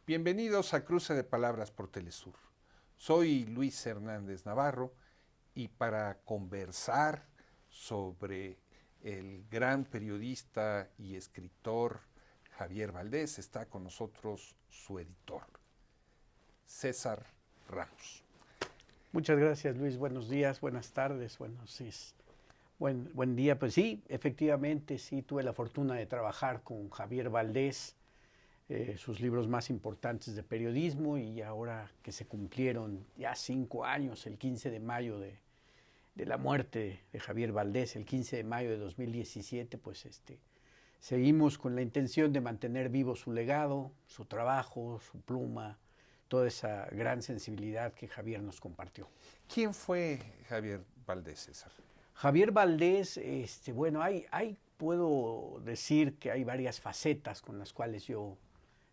Bienvenidos a Cruce de Palabras por Telesur. Soy Luis Hernández Navarro y para conversar sobre el gran periodista y escritor Javier Valdés está con nosotros su editor, César Ramos. Muchas gracias, Luis. Buenos días, buenas tardes, buen día. Pues sí, efectivamente, sí, tuve la fortuna de trabajar con Javier Valdés, sus libros más importantes de periodismo, y ahora que se cumplieron ya 5 años, el 15 de mayo de la muerte de Javier Valdés, el 15 de mayo de 2017, pues seguimos con la intención de mantener vivo su legado, su trabajo, su pluma, toda esa gran sensibilidad que Javier nos compartió. ¿Quién fue Javier Valdés, César? Javier Valdés, bueno, puedo decir que hay varias facetas con las cuales yo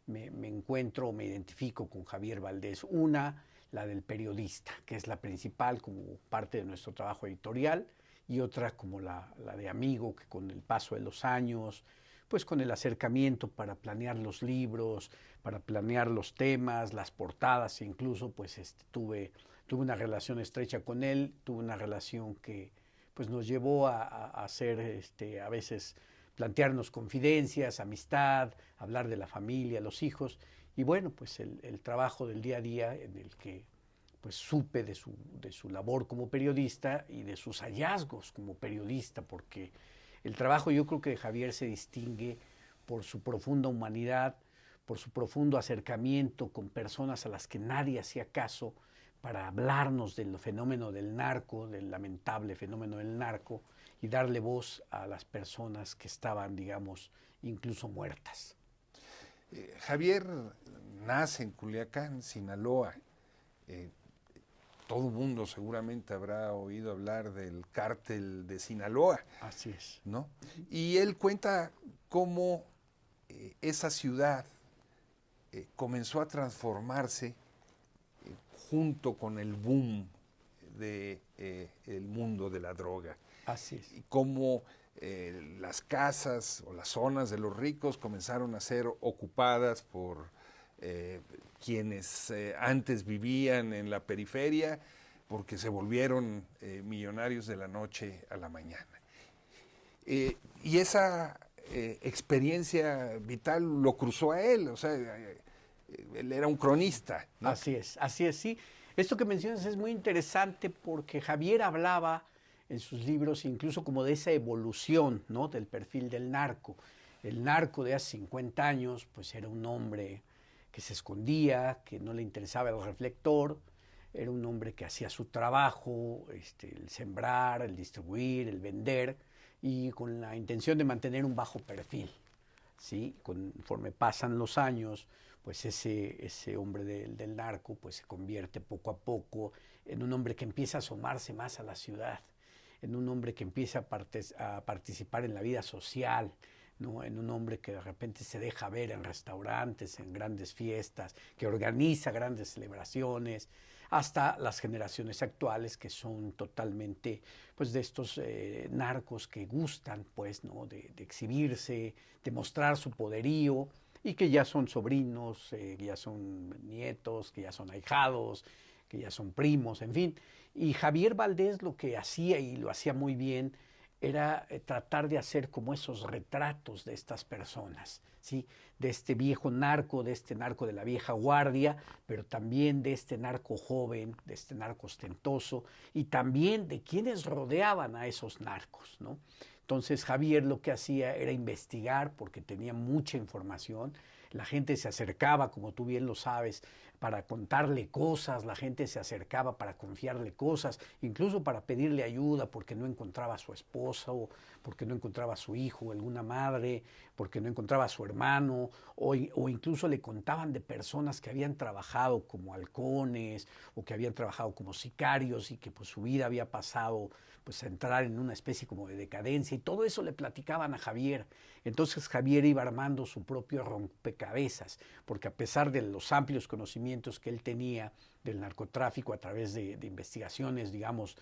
me encuentro, me identifico con Javier Valdés. Una, la del periodista, que es la principal como parte de nuestro trabajo editorial, y otra como la de amigo, que con el paso de los años, pues con el acercamiento para planear los libros, para planear los temas, las portadas incluso, pues tuve una relación estrecha con él, tuve una relación que pues nos llevó a hacer a veces plantearnos confidencias, amistad, hablar de la familia, los hijos, y bueno, pues el trabajo del día a día en el que pues supe de su labor como periodista y de sus hallazgos como periodista, porque el trabajo, yo creo que Javier se distingue por su profunda humanidad, por su profundo acercamiento con personas a las que nadie hacía caso, para hablarnos del fenómeno del narco, del lamentable fenómeno del narco, y darle voz a las personas que estaban, digamos, incluso muertas. Javier nace en Culiacán, Sinaloa. Todo mundo seguramente habrá oído hablar del cártel de Sinaloa. Así es. ¿No? Y él cuenta cómo esa ciudad comenzó a transformarse junto con el boom del mundo de la droga. Así es. Y cómo las casas o las zonas de los ricos comenzaron a ser ocupadas por quienes antes vivían en la periferia, porque se volvieron millonarios de la noche a la mañana. Y esa experiencia vital lo cruzó a él, o sea, él era un cronista, ¿no? Así es, sí. Esto que mencionas es muy interesante porque Javier hablaba en sus libros incluso como de esa evolución, ¿no?, del perfil del narco. El narco de hace 50 años, pues era un hombre que se escondía, que no le interesaba el reflector, era un hombre que hacía su trabajo, el sembrar, el distribuir, el vender, y con la intención de mantener un bajo perfil. ¿Sí? Conforme pasan los años, pues ese hombre del narco pues se convierte poco a poco en un hombre que empieza a asomarse más a la ciudad, en un hombre que empieza a participar en la vida social, ¿no? En un hombre que de repente se deja ver en restaurantes, en grandes fiestas, que organiza grandes celebraciones, hasta las generaciones actuales que son totalmente pues de estos narcos que gustan pues, ¿no?, de exhibirse, de mostrar su poderío, y que ya son sobrinos, que ya son nietos, que ya son ahijados, que ya son primos, en fin. Y Javier Valdés lo que hacía, y lo hacía muy bien, era tratar de hacer como esos retratos de estas personas, ¿sí? De este viejo narco, de este narco de la vieja guardia, pero también de este narco joven, de este narco ostentoso, y también de quienes rodeaban a esos narcos, ¿no? Entonces Javier lo que hacía era investigar porque tenía mucha información. La gente se acercaba, como tú bien lo sabes, para contarle cosas, la gente se acercaba para confiarle cosas, incluso para pedirle ayuda porque no encontraba a su esposa, o porque no encontraba a su hijo, alguna madre, porque no encontraba a su hermano, o incluso le contaban de personas que habían trabajado como halcones o que habían trabajado como sicarios y que pues su vida había pasado pues a entrar en una especie como de decadencia, y todo eso le platicaban a Javier. Entonces Javier iba armando su propio rompecabezas, porque a pesar de los amplios conocimientos que él tenía del narcotráfico a través de investigaciones, digamos,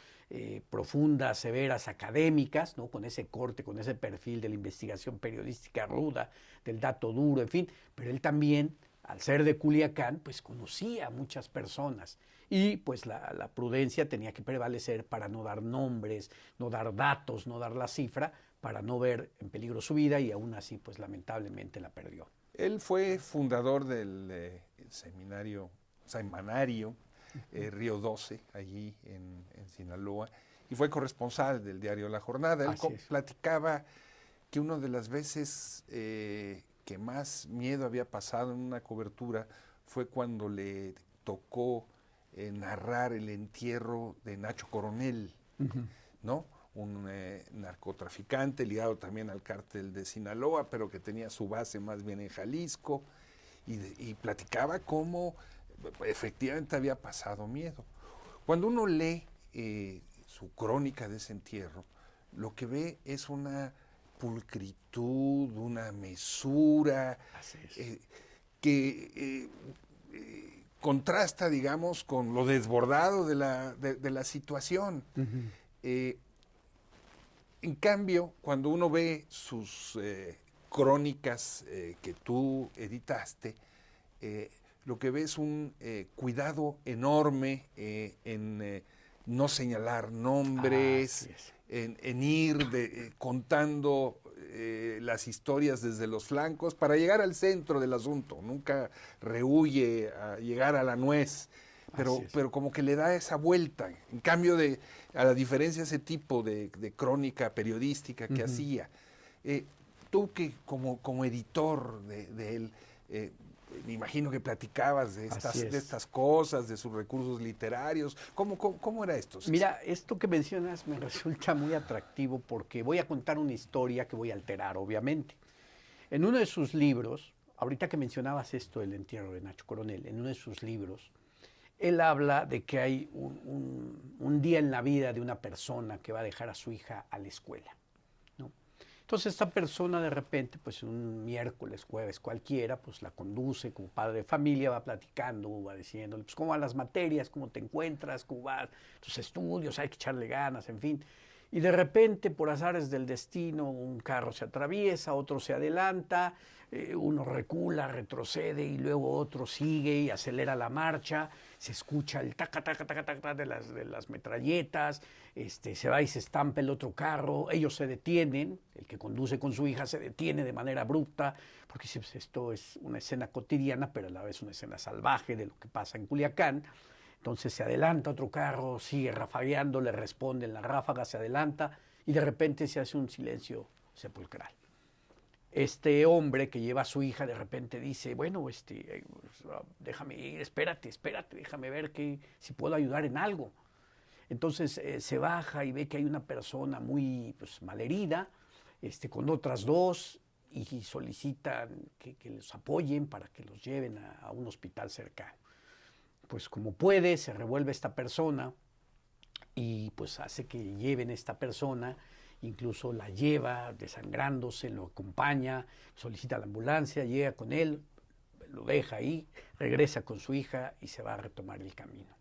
profundas, severas, académicas, ¿no?, con ese corte, con ese perfil de la investigación periodística ruda, del dato duro, en fin, pero él también al ser de Culiacán, pues conocía a muchas personas y pues la prudencia tenía que prevalecer para no dar nombres, no dar datos, no dar la cifra, para no ver en peligro su vida y aún así pues lamentablemente la perdió. Él fue fundador del semanario Río 12, allí en Sinaloa, y fue corresponsal del diario La Jornada. Él platicaba que una de las veces que más miedo había pasado en una cobertura fue cuando le tocó narrar el entierro de Nacho Coronel, ¿no? Un narcotraficante ligado también al cártel de Sinaloa, pero que tenía su base más bien en Jalisco, y platicaba cómo efectivamente había pasado miedo. Cuando uno lee su crónica de ese entierro, lo que ve es una pulcritud, una mesura, que contrasta, digamos, con lo desbordado de la situación. En cambio, cuando uno ve sus crónicas que tú editaste, lo que ve es un cuidado enorme en no señalar nombres, en ir contando las historias desde los flancos para llegar al centro del asunto. Nunca rehúye a llegar a la nuez, pero como que le da esa vuelta. En cambio, a la diferencia de ese tipo de crónica periodística que hacía, tú que como editor de él, me imagino que platicabas de estas cosas, de sus recursos literarios. ¿Cómo era esto, César? Mira, esto que mencionas me resulta muy atractivo porque voy a contar una historia que voy a alterar, obviamente. En uno de sus libros, ahorita que mencionabas esto del entierro de Nacho Coronel, en uno de sus libros, él habla de que hay un día en la vida de una persona que va a dejar a su hija a la escuela, ¿no? Entonces esta persona de repente, pues un miércoles, jueves cualquiera, pues la conduce como padre de familia, va platicando, va diciéndole, pues cómo van las materias, cómo te encuentras, cómo van tus estudios, hay que echarle ganas, en fin. Y de repente, por azares del destino, un carro se atraviesa, otro se adelanta, uno recula, retrocede y luego otro sigue y acelera la marcha, se escucha el taca, taca, taca, taca de las metralletas, se va y se estampa el otro carro, ellos se detienen, el que conduce con su hija se detiene de manera abrupta, porque esto es una escena cotidiana, pero a la vez una escena salvaje de lo que pasa en Culiacán. Entonces se adelanta otro carro, sigue rafagueando, le responde en la ráfaga, se adelanta y de repente se hace un silencio sepulcral. Este hombre que lleva a su hija de repente dice, bueno, déjame ir, espérate, déjame ver si puedo ayudar en algo. Entonces se baja y ve que hay una persona muy malherida, con otras dos, y solicitan que los apoyen para que los lleven a un hospital cercano. Pues como puede, se revuelve esta persona y pues hace que lleven a esta persona, incluso la lleva desangrándose, lo acompaña, solicita la ambulancia, llega con él, lo deja ahí, regresa con su hija y se va a retomar el camino.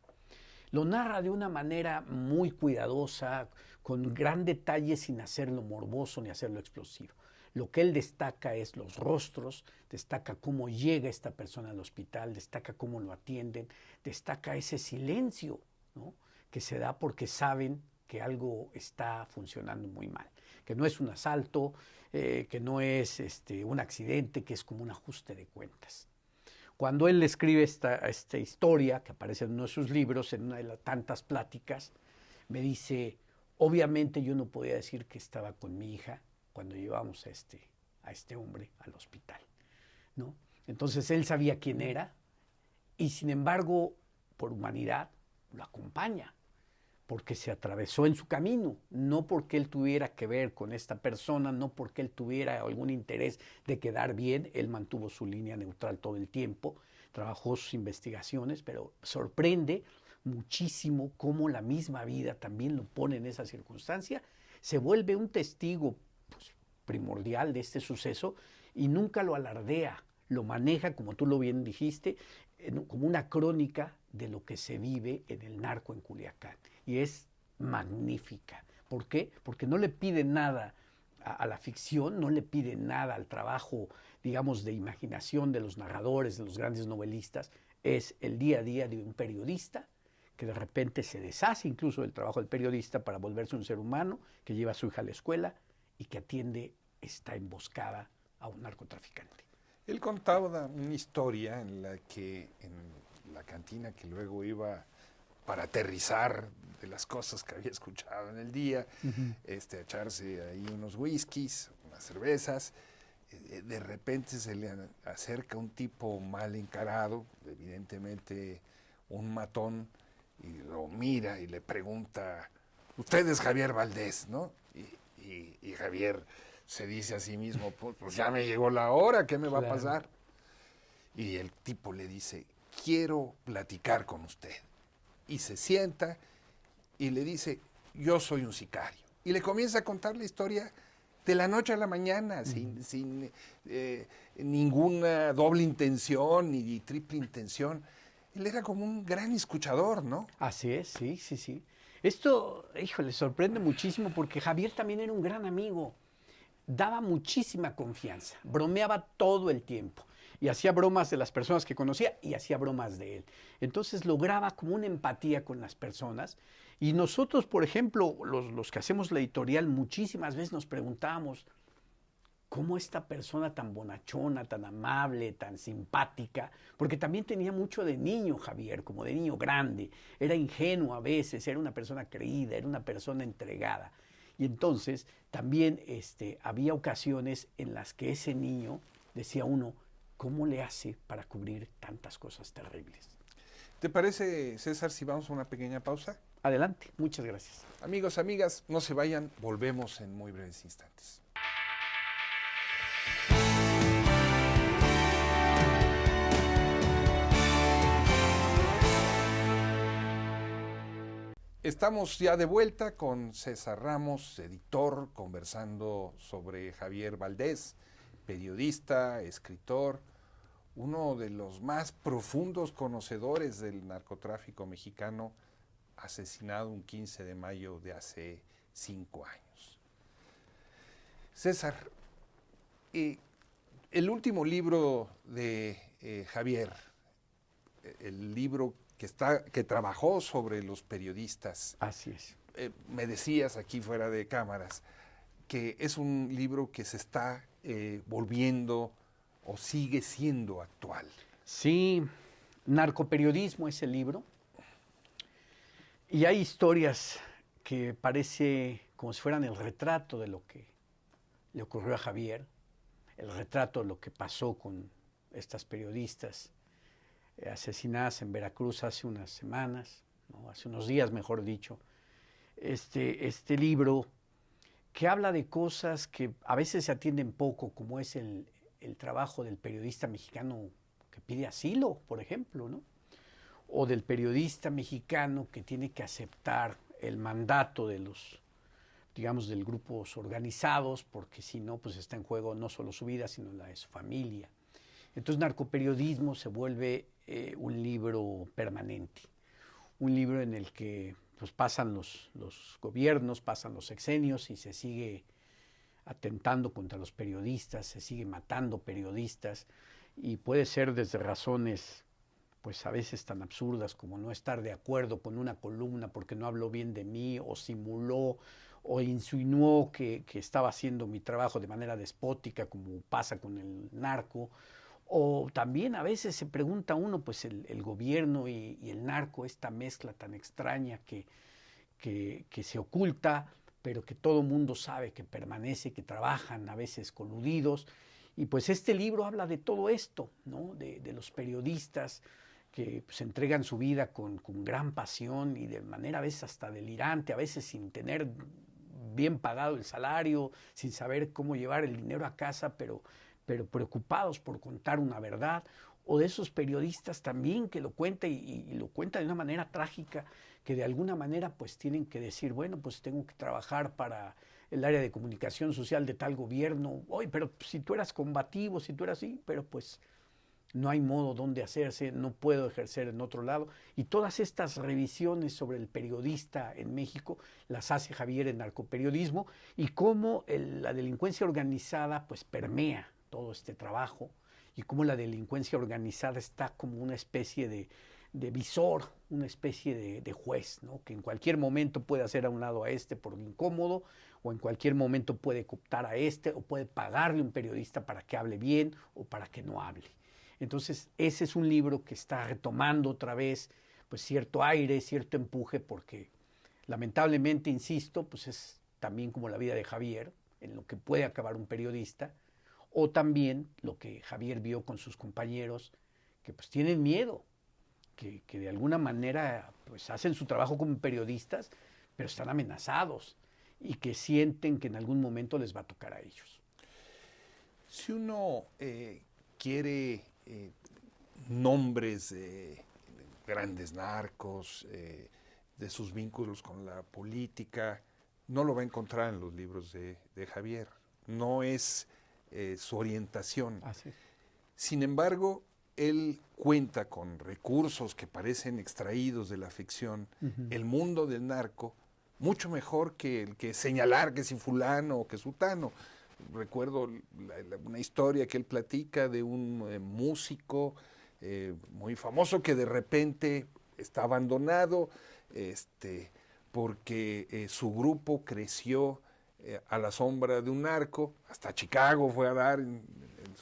Lo narra de una manera muy cuidadosa, con gran detalle, sin hacerlo morboso ni hacerlo explosivo. Lo que él destaca es los rostros, destaca cómo llega esta persona al hospital, destaca cómo lo atienden, destaca ese silencio, ¿no?, que se da porque saben que algo está funcionando muy mal, que no es un asalto, que no es un accidente, que es como un ajuste de cuentas. Cuando él escribe esta historia, que aparece en uno de sus libros, en una de las tantas pláticas, me dice, obviamente yo no podía decir que estaba con mi hija cuando llevamos a este hombre al hospital, ¿no? Entonces él sabía quién era y sin embargo, por humanidad, lo acompaña, porque se atravesó en su camino, no porque él tuviera que ver con esta persona, no porque él tuviera algún interés de quedar bien, él mantuvo su línea neutral todo el tiempo, trabajó sus investigaciones, pero sorprende muchísimo cómo la misma vida también lo pone en esa circunstancia, se vuelve un testigo primordial de este suceso y nunca lo alardea, lo maneja, como tú lo bien dijiste, como una crónica de lo que se vive en el narco en Culiacán. Y es magnífica. ¿Por qué? Porque no le pide nada a la ficción, no le pide nada al trabajo, digamos, de imaginación de los narradores, de los grandes novelistas. Es el día a día de un periodista que de repente se deshace incluso del trabajo del periodista para volverse un ser humano, que lleva a su hija a la escuela y que atiende esta emboscada a un narcotraficante. Él contaba una historia en la que en la cantina que luego iba para aterrizar de las cosas que había escuchado en el día, echarse ahí unos whiskies, unas cervezas, de repente se le acerca un tipo mal encarado, evidentemente un matón, y lo mira y le pregunta, usted es Javier Valdés, ¿no? Y Javier se dice a sí mismo, pues ya me llegó la hora, ¿qué me va a pasar? Y el tipo le dice, quiero platicar con usted. Y se sienta y le dice, yo soy un sicario. Y le comienza a contar la historia de la noche a la mañana, sin ninguna doble intención ni triple intención. Él era como un gran escuchador, ¿no? Así es, sí, sí, sí. Esto, híjole, sorprende muchísimo porque Javier también era un gran amigo. Daba muchísima confianza, bromeaba todo el tiempo y hacía bromas de las personas que conocía y hacía bromas de él. Entonces lograba como una empatía con las personas y nosotros, por ejemplo, los que hacemos la editorial, muchísimas veces nos preguntábamos cómo esta persona tan bonachona, tan amable, tan simpática, porque también tenía mucho de niño Javier, como de niño grande, era ingenuo a veces, era una persona creída, era una persona entregada. Y entonces también había ocasiones en las que ese niño, decía uno, ¿cómo le hace para cubrir tantas cosas terribles? ¿Te parece, César, si vamos a una pequeña pausa? Adelante, muchas gracias. Amigos, amigas, no se vayan, volvemos en muy breves instantes. Estamos ya de vuelta con César Ramos, editor, conversando sobre Javier Valdés, periodista, escritor, uno de los más profundos conocedores del narcotráfico mexicano, asesinado un 15 de mayo de hace 5 años. César, el último libro de Javier, el libro que trabajó sobre los periodistas. Así es. Me decías aquí fuera de cámaras que es un libro que se está volviendo o sigue siendo actual. Sí, Narcoperiodismo es el libro. Y hay historias que parece como si fueran el retrato de lo que le ocurrió a Javier, el retrato de lo que pasó con estas periodistas asesinadas en Veracruz hace unas semanas, ¿no? Hace unos días, mejor dicho. Este libro que habla de cosas que a veces se atienden poco, como es el trabajo del periodista mexicano que pide asilo, por ejemplo, ¿no? O del periodista mexicano que tiene que aceptar el mandato de los, digamos, de grupos organizados, porque si no, pues está en juego no solo su vida, sino la de su familia. Entonces, Narcoperiodismo se vuelve un libro permanente, un libro en el que pues, pasan los gobiernos, pasan los sexenios y se sigue atentando contra los periodistas, se sigue matando periodistas y puede ser desde razones pues a veces tan absurdas como no estar de acuerdo con una columna porque no habló bien de mí o simuló o insinuó que estaba haciendo mi trabajo de manera despótica como pasa con el narco. O también a veces se pregunta uno, pues el gobierno y el narco, esta mezcla tan extraña que se oculta, pero que todo mundo sabe que permanece, que trabajan a veces coludidos. Y pues este libro habla de todo esto, ¿no? De los periodistas que pues, entregan su vida con gran pasión y de manera a veces hasta delirante, a veces sin tener bien pagado el salario, sin saber cómo llevar el dinero a casa, pero preocupados por contar una verdad, o de esos periodistas también que lo cuentan y lo cuentan de una manera trágica, que de alguna manera pues tienen que decir, bueno, pues tengo que trabajar para el área de comunicación social de tal gobierno, oye, pero si tú eras combativo, si tú eras así, pero pues no hay modo donde hacerse, no puedo ejercer en otro lado. Y todas estas revisiones sobre el periodista en México las hace Javier en Narcoperiodismo y cómo la delincuencia organizada pues permea todo este trabajo y cómo la delincuencia organizada está como una especie de visor, una especie de juez, ¿no? Que en cualquier momento puede hacer a un lado a este por incómodo, o en cualquier momento puede cooptar a este, o puede pagarle a un periodista para que hable bien o para que no hable. Entonces, ese es un libro que está retomando otra vez pues cierto aire, cierto empuje, porque lamentablemente, insisto, pues es también como la vida de Javier, en lo que puede acabar un periodista, o también lo que Javier vio con sus compañeros, que pues tienen miedo, que de alguna manera pues hacen su trabajo como periodistas, pero están amenazados y que sienten que en algún momento les va a tocar a ellos. Si uno quiere nombres de grandes narcos, de sus vínculos con la política, no lo va a encontrar en los libros de Javier. No es su orientación. Así. Sin embargo, él cuenta con recursos que parecen extraídos de la ficción, el mundo del narco, mucho mejor que el que señalar que si fulano o que sutano. Recuerdo una historia que él platica de un músico muy famoso que de repente está abandonado porque su grupo creció a la sombra de un narco, hasta Chicago fue a dar en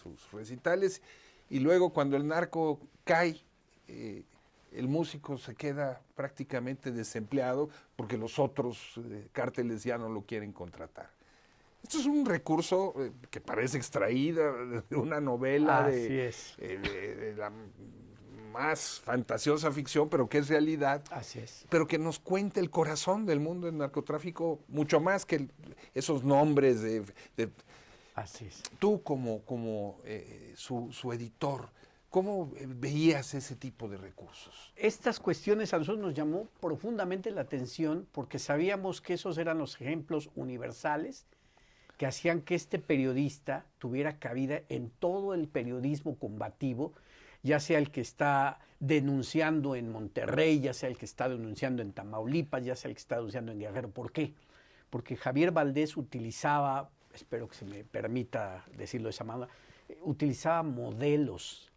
sus recitales, y luego cuando el narco cae, el músico se queda prácticamente desempleado porque los otros cárteles ya no lo quieren contratar. Esto es un recurso que parece extraída de una novela de la más fantasiosa ficción, pero que es realidad. Así es. Pero que nos cuenta el corazón del mundo del narcotráfico, mucho más que esos nombres de Así es. Tú como su editor, ¿cómo veías ese tipo de recursos? Estas cuestiones a nosotros nos llamó profundamente la atención porque sabíamos que esos eran los ejemplos universales que hacían que este periodista tuviera cabida en todo el periodismo combativo, ya sea el que está denunciando en Monterrey, ya sea el que está denunciando en Tamaulipas, ya sea el que está denunciando en Guerrero. ¿Por qué? Porque Javier Valdés utilizaba, espero que se me permita decirlo de esa manera, utilizaba modelos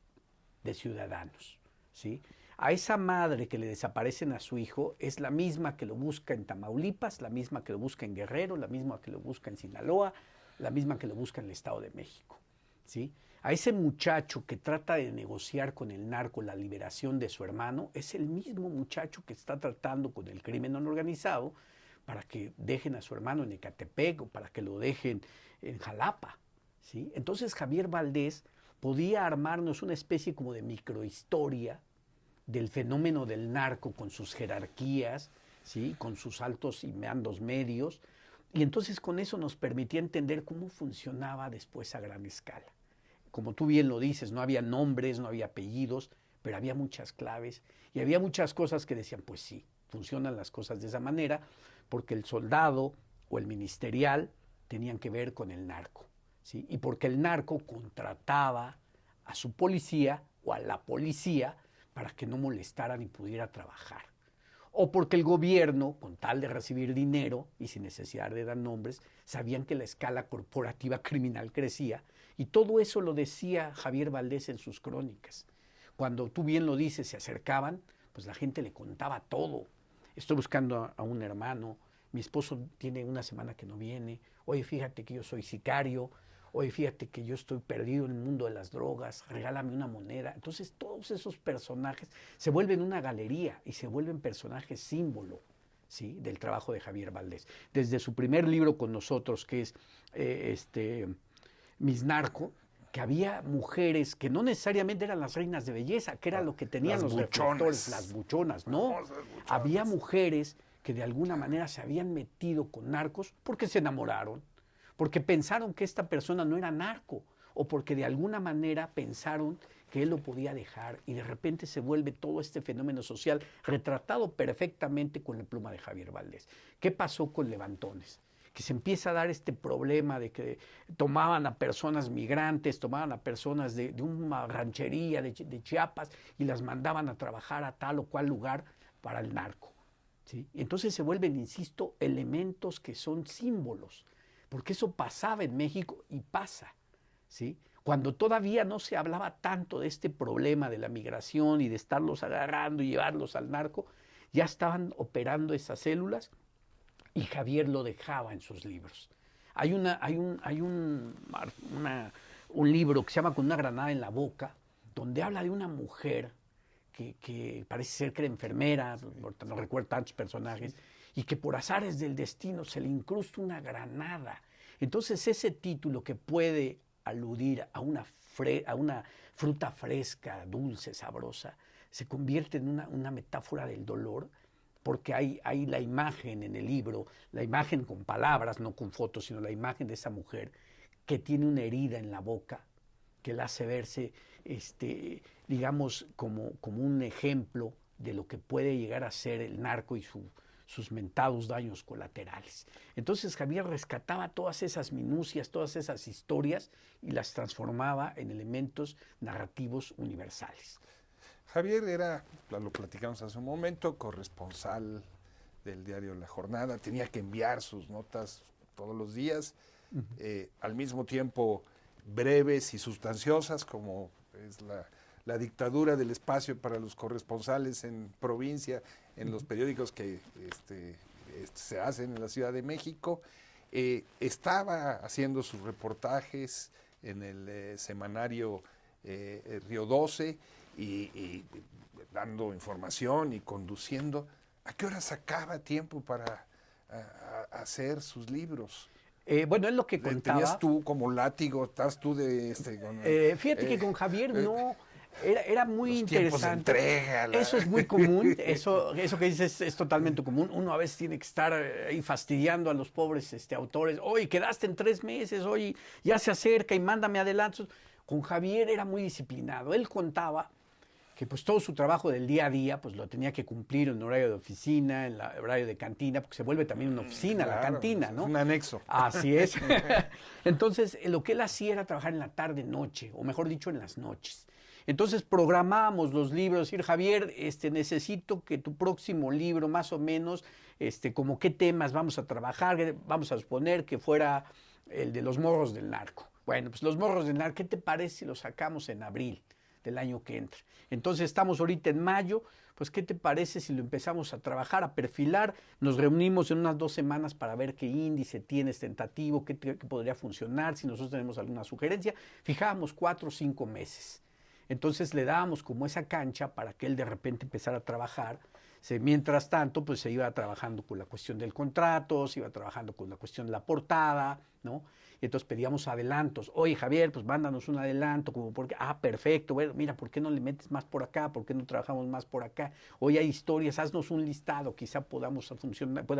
de ciudadanos, ¿sí? A esa madre que le desaparecen a su hijo es la misma que lo busca en Tamaulipas, la misma que lo busca en Guerrero, la misma que lo busca en Sinaloa, la misma que lo busca en el Estado de México, ¿sí? A ese muchacho que trata de negociar con el narco la liberación de su hermano es el mismo muchacho que está tratando con el crimen organizado para que dejen a su hermano en Ecatepec o para que lo dejen en Jalapa, ¿sí? Entonces Javier Valdés podía armarnos una especie como de microhistoria del fenómeno del narco con sus jerarquías, ¿sí? Con sus altos y mandos medios, y entonces con eso nos permitía entender cómo funcionaba después a gran escala. Como tú bien lo dices, no había nombres, no había apellidos, pero había muchas claves y había muchas cosas que decían, pues sí, funcionan las cosas de esa manera, porque el soldado o el ministerial tenían que ver con el narco, ¿sí? Y porque el narco contrataba a su policía o a la policía para que no molestaran y pudiera trabajar. O porque el gobierno, con tal de recibir dinero y sin necesidad de dar nombres, sabían que la escala corporativa criminal crecía. Y todo eso lo decía Javier Valdés en sus crónicas. Cuando tú bien lo dices, se acercaban, pues la gente le contaba todo. Estoy buscando a un hermano, mi esposo tiene una semana que no viene, oye, fíjate que yo soy sicario, oye, fíjate que yo estoy perdido en el mundo de las drogas, regálame una moneda. Entonces todos esos personajes se vuelven una galería y se vuelven personajes símbolo, ¿sí? Del trabajo de Javier Valdés. Desde su primer libro con nosotros, que es Mis Narco, que había mujeres que no necesariamente eran las reinas de belleza, que era lo que tenían los reflectores, las buchonas, ¿no? Había mujeres que de alguna manera se habían metido con narcos porque se enamoraron, porque pensaron que esta persona no era narco, o porque de alguna manera pensaron que él lo podía dejar, y de repente se vuelve todo este fenómeno social retratado perfectamente con la pluma de Javier Valdés. ¿Qué pasó con Levantones? que se empieza a dar este problema de que tomaban a personas migrantes, tomaban a personas de una ranchería de Chiapas y las mandaban a trabajar a tal o cual lugar para el narco. ¿Sí? Entonces se vuelven, insisto, elementos que son símbolos, porque eso pasaba en México y pasa, ¿sí? Cuando todavía no se hablaba tanto de este problema de la migración y de estarlos agarrando y llevarlos al narco, ya estaban operando esas células y Javier lo dejaba en sus libros. Hay un libro que se llama Con una granada en la boca, donde habla de una mujer que parece ser que era enfermera, no recuerdo tantos personajes, y que por azares del destino se le incrusta una granada. Entonces ese título que puede aludir a una fruta fresca, dulce, sabrosa, se convierte en una metáfora del dolor, porque hay la imagen en el libro, la imagen con palabras, no con fotos, sino la imagen de esa mujer que tiene una herida en la boca, que la hace verse, digamos, como un ejemplo de lo que puede llegar a ser el narco y sus mentados daños colaterales. Entonces Javier rescataba todas esas minucias, todas esas historias y las transformaba en elementos narrativos universales. Javier era, lo platicamos hace un momento, corresponsal del diario La Jornada, tenía que enviar sus notas todos los días, al mismo tiempo breves y sustanciosas, como es la dictadura del espacio para los corresponsales en provincia, en los periódicos que se hacen en la Ciudad de México. Estaba haciendo sus reportajes en el semanario Río 12 y dando información y conduciendo. ¿A qué hora sacaba tiempo para hacer sus libros? Bueno, es lo que contaba. ¿Tenías tú como látigo? ¿Estás tú de fíjate que con Javier no. Era muy interesante. De entrega, eso es muy común. Eso que dices es totalmente común. Uno a veces tiene que estar ahí fastidiando a los pobres autores. Oye, quedaste en 3 meses. Oye, ya se acerca y mándame adelantos. Con Javier era muy disciplinado. Él contaba que pues todo su trabajo del día a día pues lo tenía que cumplir en horario de oficina, en horario de cantina, porque se vuelve también una oficina, claro, la cantina, ¿no? Es un anexo. Así es. Entonces, lo que él hacía era trabajar en la tarde-noche, o mejor dicho, en las noches. Entonces programábamos los libros, decir, Javier, necesito que tu próximo libro, más o menos, como qué temas vamos a trabajar, vamos a suponer que fuera el de los morros del narco. Bueno, pues los morros del narco, ¿qué te parece si los sacamos en abril del año que entra? Entonces estamos ahorita en mayo, pues ¿qué te parece si lo empezamos a trabajar, a perfilar? Nos reunimos en unas 2 semanas para ver qué índice tienes tentativo, qué podría funcionar, si nosotros tenemos alguna sugerencia. Fijábamos 4 o 5 meses. Entonces le dábamos como esa cancha para que él de repente empezara a trabajar. Mientras tanto, pues se iba trabajando con la cuestión del contrato, se iba trabajando con la cuestión de la portada, ¿no? Y entonces pedíamos adelantos. Oye, Javier, pues mándanos un adelanto, como porque, perfecto, bueno, mira, ¿por qué no le metes más por acá? ¿Por qué no trabajamos más por acá? Oye, hay historias, haznos un listado, quizá puedan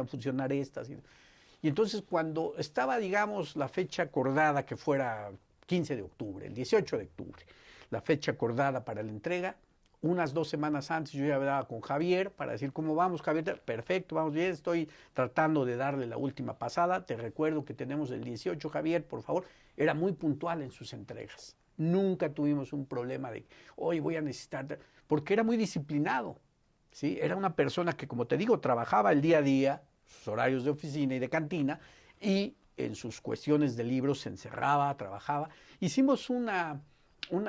funcionar estas. Y entonces cuando estaba, digamos, la fecha acordada que fuera 15 de octubre, el 18 de octubre, la fecha acordada para la entrega, unas 2 semanas antes yo ya hablaba con Javier para decir cómo vamos, Javier, perfecto, vamos bien, estoy tratando de darle la última pasada, te recuerdo que tenemos el 18, Javier, por favor. Era muy puntual en sus entregas, nunca tuvimos un problema de, oye, voy a necesitar, porque era muy disciplinado, ¿sí? Era una persona que, como te digo, trabajaba el día a día, sus horarios de oficina y de cantina, y en sus cuestiones de libros se encerraba, trabajaba. Hicimos una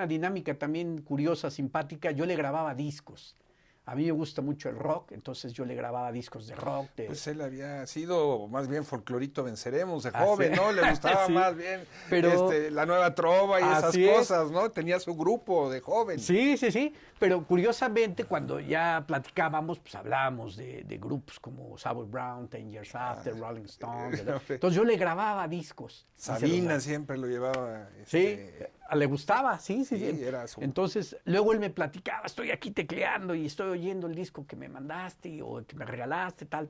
dinámica también curiosa, simpática. Yo le grababa discos. A mí me gusta mucho el rock, entonces yo le grababa discos de rock. Pues él había sido más bien folclorito venceremos de joven, ¿no? Le gustaba sí, más bien pero, la nueva trova y esas cosas, ¿no? Tenía su grupo de joven. Sí, pero curiosamente cuando ya platicábamos, pues hablábamos de grupos como Savoy Brown, 10 Years After, Rolling Stones. Entonces yo le grababa discos. Sabina siempre lo llevaba. Sí, le gustaba, sí. Era Entonces, luego él me platicaba, estoy aquí tecleando y estoy oyendo el disco que me mandaste o que me regalaste, tal.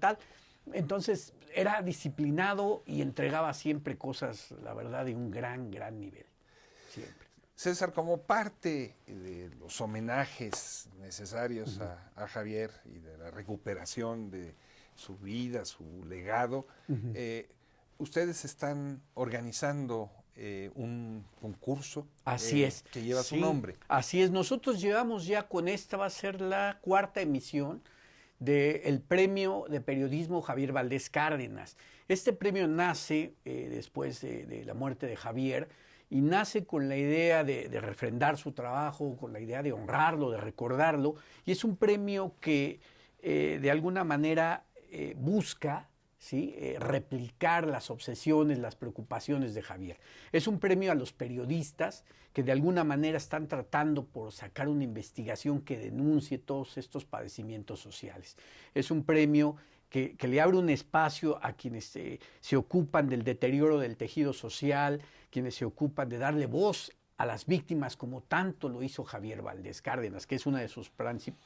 Entonces, era disciplinado y entregaba siempre cosas, la verdad, de un gran nivel. Siempre. César, como parte de los homenajes necesarios a Javier y de la recuperación de su vida, su legado, ustedes están organizando un concurso Así es. que lleva Sí, su nombre. así es. Nosotros llevamos ya con esta, va a ser la 4ª emisión del Premio de Periodismo Javier Valdés Cárdenas. Este premio nace después de la muerte de Javier y nace con la idea de refrendar su trabajo, con la idea de honrarlo, de recordarlo, y es un premio que de alguna manera busca, ¿sí?, replicar las obsesiones, las preocupaciones de Javier. Es un premio a los periodistas que de alguna manera están tratando por sacar una investigación que denuncie todos estos padecimientos sociales. Es un premio que le abre un espacio a quienes se ocupan del deterioro del tejido social, quienes se ocupan de darle voz a las víctimas, como tanto lo hizo Javier Valdés Cárdenas, que es una de sus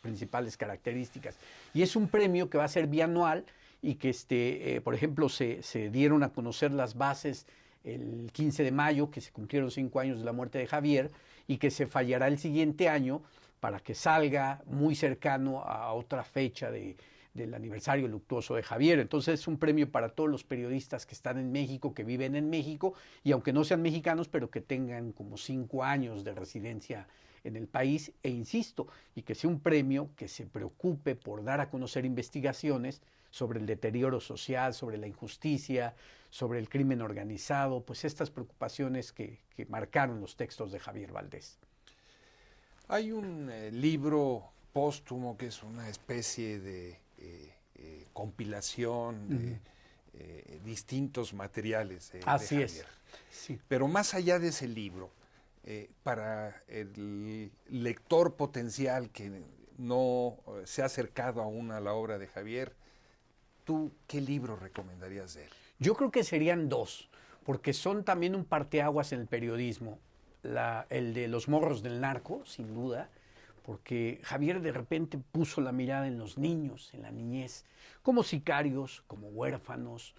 principales características. Y es un premio que va a ser bianual, y que, por ejemplo, se dieron a conocer las bases el 15 de mayo, que se cumplieron 5 años de la muerte de Javier, y que se fallará el siguiente año para que salga muy cercano a otra fecha del aniversario luctuoso de Javier. Entonces es un premio para todos los periodistas que están en México, que viven en México, y aunque no sean mexicanos, pero que tengan como 5 años de residencia en el país, e insisto, y que sea un premio que se preocupe por dar a conocer investigaciones sobre el deterioro social, sobre la injusticia, sobre el crimen organizado, pues estas preocupaciones que marcaron los textos de Javier Valdés. Hay un libro póstumo que es una especie de compilación de distintos materiales de Así Javier. es. Sí. Pero más allá de ese libro, para el lector potencial que no se ha acercado aún a la obra de Javier, ¿tú qué libro recomendarías de él? Yo creo que serían 2, porque son también un parteaguas en el periodismo. El de Los morros del narco, sin duda, porque Javier de repente puso la mirada en los niños, en la niñez, como sicarios, como huérfanos,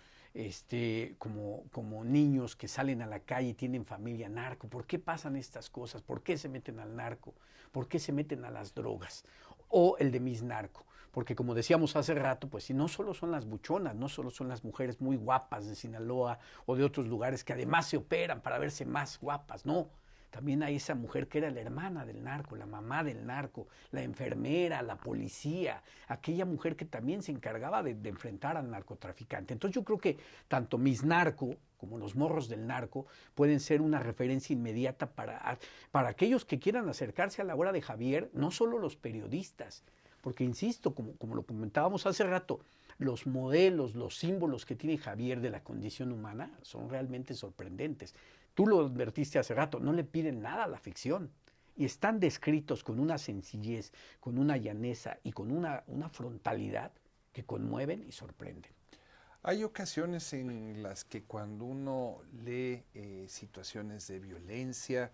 como niños que salen a la calle y tienen familia narco. ¿Por qué pasan estas cosas? ¿Por qué se meten al narco? ¿Por qué se meten a las drogas? O el de Miss Narco, porque como decíamos hace rato, pues si no solo son las buchonas, no solo son las mujeres muy guapas de Sinaloa o de otros lugares que además se operan para verse más guapas, no. También hay esa mujer que era la hermana del narco, la mamá del narco, la enfermera, la policía, aquella mujer que también se encargaba de enfrentar al narcotraficante. Entonces yo creo que tanto Miss Narco como Los morros del narco pueden ser una referencia inmediata para aquellos que quieran acercarse a la obra de Javier, no solo los periodistas, porque insisto, como lo comentábamos hace rato, los modelos, los símbolos que tiene Javier de la condición humana son realmente sorprendentes. Tú lo advertiste hace rato, no le piden nada a la ficción y están descritos con una sencillez, con una llaneza y con una frontalidad que conmueven y sorprenden. Hay ocasiones en las que cuando uno lee situaciones de violencia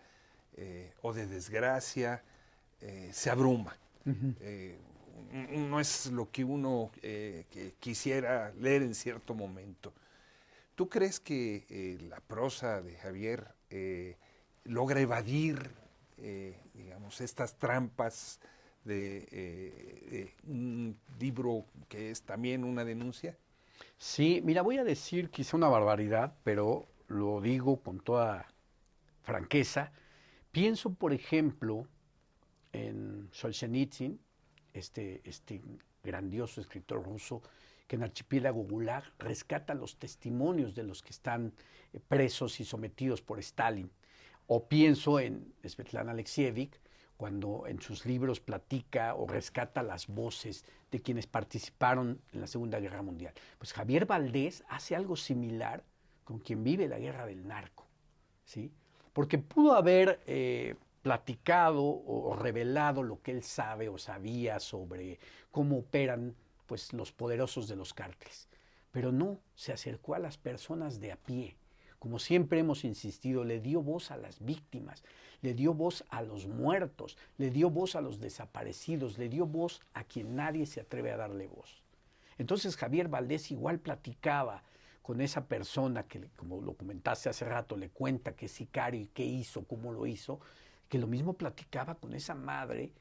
o de desgracia, se abruma. No es lo que uno que quisiera leer en cierto momento. ¿Tú crees que la prosa de Javier logra evadir, digamos, estas trampas de un libro que es también una denuncia? Sí, mira, voy a decir quizá una barbaridad, pero lo digo con toda franqueza. Pienso, por ejemplo, en Solzhenitsyn, este grandioso escritor ruso, que en Archipiélago Gulag rescata los testimonios de los que están presos y sometidos por Stalin. O pienso en Svetlana Alexievich, cuando en sus libros platica o rescata las voces de quienes participaron en la Segunda Guerra Mundial. Pues Javier Valdés hace algo similar con quien vive la guerra del narco, ¿sí? Porque pudo haber platicado o revelado lo que él sabe o sabía sobre cómo operan pues los poderosos de los cárteles, pero no, se acercó a las personas de a pie. Como siempre hemos insistido, le dio voz a las víctimas, le dio voz a los muertos, le dio voz a los desaparecidos, le dio voz a quien nadie se atreve a darle voz. Entonces Javier Valdés igual platicaba con esa persona que, como lo comentaste hace rato, le cuenta que es sicario y qué hizo, cómo lo hizo, que lo mismo platicaba con esa madre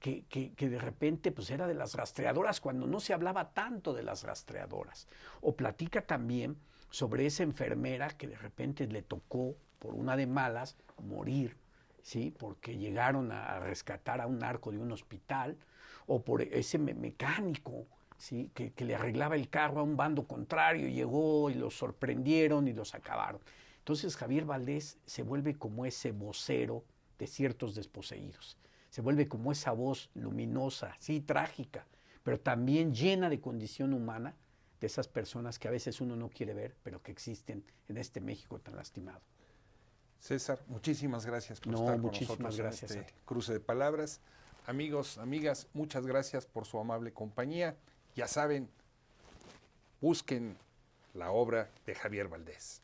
que de repente pues era de las rastreadoras cuando no se hablaba tanto de las rastreadoras. O platica también sobre esa enfermera que de repente le tocó, por una de malas, morir, ¿sí? Porque llegaron a rescatar a un narco de un hospital, o por ese mecánico, ¿sí? Que le arreglaba el carro a un bando contrario, llegó y los sorprendieron y los acabaron. Entonces Javier Valdés se vuelve como ese vocero de ciertos desposeídos. Se vuelve como esa voz luminosa, sí, trágica, pero también llena de condición humana de esas personas que a veces uno no quiere ver, pero que existen en este México tan lastimado. César, muchísimas gracias por estar con nosotros gracias en este cruce de palabras. Amigos, amigas, muchas gracias por su amable compañía. Ya saben, busquen la obra de Javier Valdés.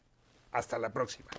Hasta la próxima.